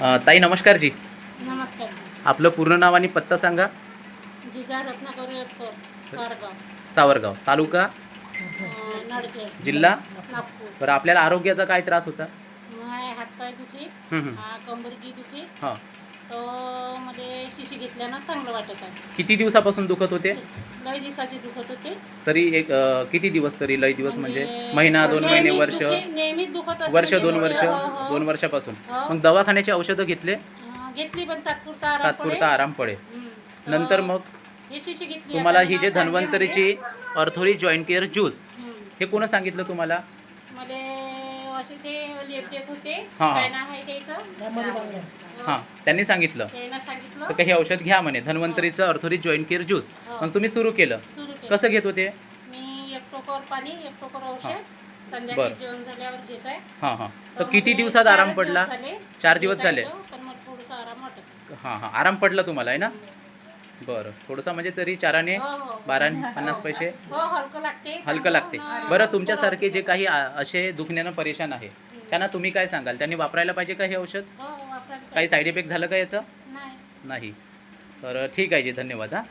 ताई नमस्कार जी. नमस्कार. आपलं पूर्ण नाव आणि पत्ता सांगा. जिजा रत्नाकर यतकर, सारगाव, सावरगाव, तालुका, नडखेड, जिल्हा. नागपूर. बरं, आपल्याला आरोग्याचा काय त्रास होता? माय हातपाय दुखी, हं. कंबरकी दुखी, हां. तो मध्ये शिशी घेतल्यानं चांगलं वाटत आहे. किती दिवसापासून दुखत होते? लय दिवसाची दुखत होते. तरी एक किती दिवस? तरी लय दिवस म्हणजे महिना, 2 महिने, वर्ष? नेहमीच दुखत असते. वर्ष, 2 वर्ष, हो, हो. 2 वर्षापासून. हो. मग दवाखान्याची औषधं घेतले? घेतली पण तात्पुरता तात्पुरता आराम पडे. तर नंतर मग ही शिशी घेतली. तुम्हाला आता ही जे मला धन्वंतरीची ऑर्थोरी जॉईंट केअर ज्यूस, हं. हे कोण सांगितलं तुम्हाला? मला असे ते लेप देत होते. हां. काय नाव आहे त्याचं? हां, त्यांनी सांगितलं त्यानं सांगितलं. तर काही औषध घ्या म्हणे, धन्वंतरीचं ऑर्थोरी जॉईंट केअर ज्यूस. मग तुम्ही सुरू केलं. सुरू केलं. कसं घेत होते? मी एक टोकर पाणी, एक टोकर हां. औषध संध्याकाळी बरं. जेवण झाल्यावर घेत आहे. हां. तर किती दिवसात आराम पडला? 4 दिवस झाले. पण मग थोडंसं आराम वाटत. हां, आराम पडला तुम्हाला आहे ना? बरं, थोडंसं म्हणजे तरी 4ने हो, हो. 12ने 50 पैसे हो, हलकं लागते. हलकं लागते. बरं, तुमच्यासारखे जे काही असे दुखण्यानं परेशान आहे त्यांना तुम्ही काय सांगाल? त्यांनी वापरायला पाहिजे का हे औषध? हो, वापरायला काही साईड इफेक्ट झालं का याचं? नाही. नाही. तर ठीक आहे जी, धन्यवाद. हां.